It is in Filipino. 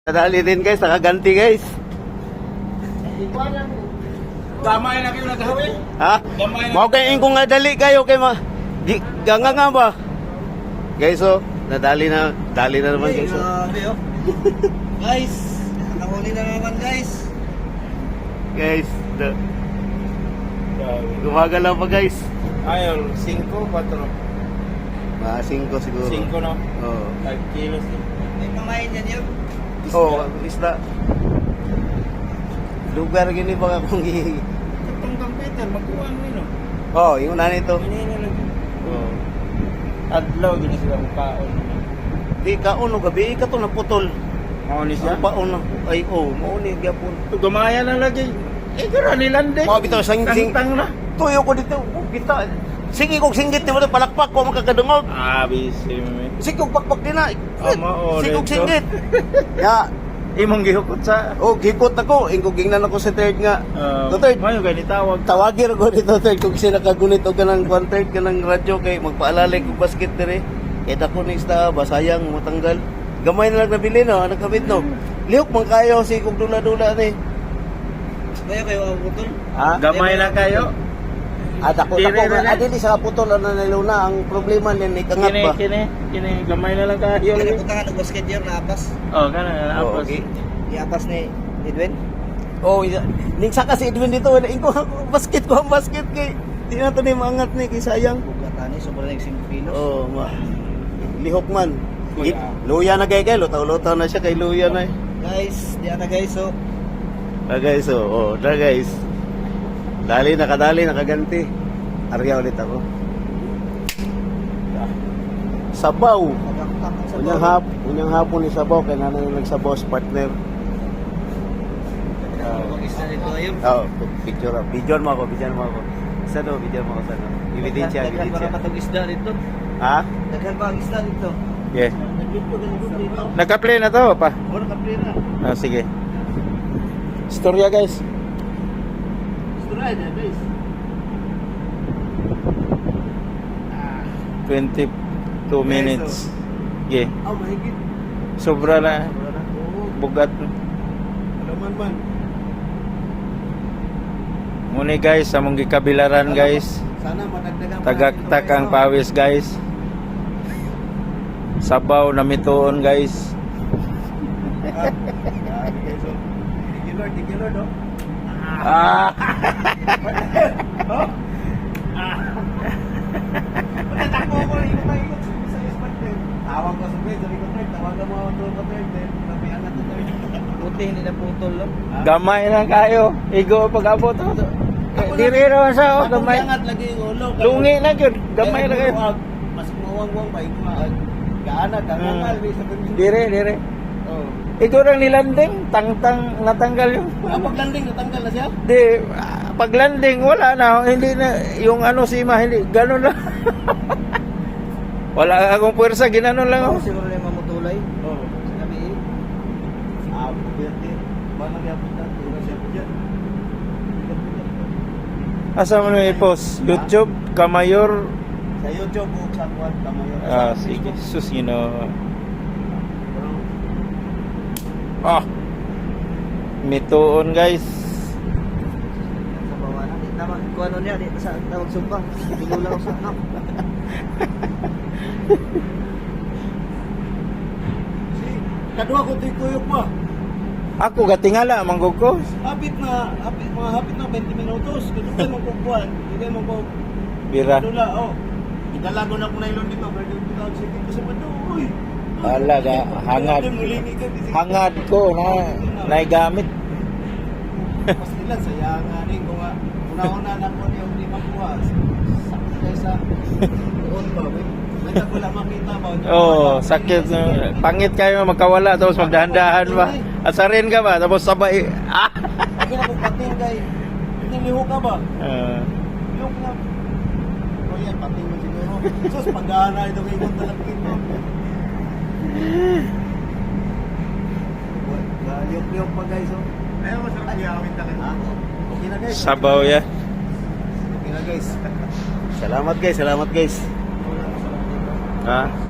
Nadali din guys, nakaganti guys. Gamay na kayo naghawi. Ha? Mau kayo kung nadali kayo kay ganga nga ba? Guys, oh, dali na naman guys. Oh. Guys, nakahuli na naman guys. Guys, gumagalaw pa guys. Ayun, 5, 4. Mga 5 siguro. 5 no? Oo. 5 kilos. May pamain yan yun. Oo, isda. Lugar gini ba akong Itong computer, magkuha mo yun. Oh, yung una nito. Hinihina lang. Oh. Adlaw, gini sila mukhaon. Di ka uno gabi ka to naputol. Mauni siya? Ang paon na. Ay, oh, mauni gyapon. Gumaya na lagi. Gara nilanding. Mga bitaw sing Tang na. tuyo ko dito. Kita. Sige kog singgit ni mo palakpak ko makakadungog. Bisi mo. Sige kog pakpak din na. Mao. Sige kog singgit. Ya, Imong gihukot sa. oh, gikot ako. Ingko gingnan ako sa third nga. Third. Mayo gani tawag. Tawagir ko dito third kung sila kagunit o kanang third kanang radyo kay magpaalalay kog basket dire. Kaya dako ni isda ba sayang matanggal. Gamay na lang nabili no, nagkabit no. Lihok man kayo si kog dula-dula ni. Mayo kayo ang putol? Ha? Gamay na kayo. Dako adili sa putol na naluna ang problema ni kangat ba. Kini gamay na lang kayo. Kaya punta ka ng basket yun, naapas. Kana Oh, apos. okay. Iapas ni Edwin. Oh, ning saka si Edwin dito ingko basket ko ang basket kay di na to ni maangat ni kay sayang. Bugatan ni, sobrang ng 5 kilos. Oh, lihok man. Luya na kay lutaw-lutaw na siya kay luya na. Guys, diyan na guys, so. Guys, oh, guys. Nakadali, nakaganti. Arya ulit ako. Sabaw. Pagkaktak sa Unyang hapon ni Sabaw kaya nanay nagsabaw sa partner. Mag-isa nito ayun. Oh, picture mo ako. Isa do, video mo ako sa ano. Ebidensya. Daghan para patog isda dito. Ha? Daghan pa ang isda dito. Yeah. Nagdito ganito dito. Naka-play na to pa. Wala ka na. Sige. Storya guys. Isda na guys. 22 minutes. Yeah. Oh, mahigit. Sobra na. Bugat. Alaman man. Muni guys, sa mong gikabilaran guys. Sana madagdagan Tagaktak ang pawis guys. Sabaw na mituon guys. Thank you Lord, oh. Takbo ko rin yung ikot sa spot din. Tawag ko sa bed, sabi ko third, tawagan mo ako doon ko third, then nabiangat na third. Buti hindi na putol lang. Gamay na kayo. Igo pag-abot. Diri raw sa gamay. Nabiangat lagi yung ulo. Lungi na gyud. Gamay na kayo. Mas mawang-wang pa, ikaw gaana, kamangal, sa bed. Dire. Oh. Ikaw lang nilanding, tangtang natanggal yung. Paglanding, natanggal na siya? Di, paglanding wala na, hindi na yung ano sima, hindi ganun lang. Wala akong puwersa, ginanon lang ako. Siguro na yung mamutulay. Oo. Sabi Pwede. Manang yapon na, tura siya po dyan. Asa mo na i-post? YouTube, Kamayor. Sa YouTube, o sa kuwan, kamayo. Sige, sus, mituon guys. sa bawah na. Di tama. Kung ano niya, di sa tawag sumbang. Pinula ko sa ano. Kadua ko tuyok pa. Ako gatingala manggog ko. Hapit na 20 minutos. Kadua mo ko kuwan. Hindi mo ko Bira. dula, oh. Idalago na ko nylon dito, pero dito tawag sige ko sa bato. Uy. Alaga, hangad. Hangad ko na naigamit. Mas nila sayang rin ko nga. Una-una na ko yung di makuha. Sakit kayo sa doon ba? May wala makita ba? Oh, sakit. Pangit kayo magkawala tapos magdahan-dahan ba? Asarin ka ba? Tapos sabay. Lagi na kong pating kay. Hindi liho ka ba? Liho ka. O yan, pating mo siguro. Sus, pag-aana ito kayo kung talagkin mo. Liyok-liyok pa guys, oh. Ayaw, masarap iyawin talaga. Okay na guys. Sabaw ya. Okay na guys. Salamat guys. Ha?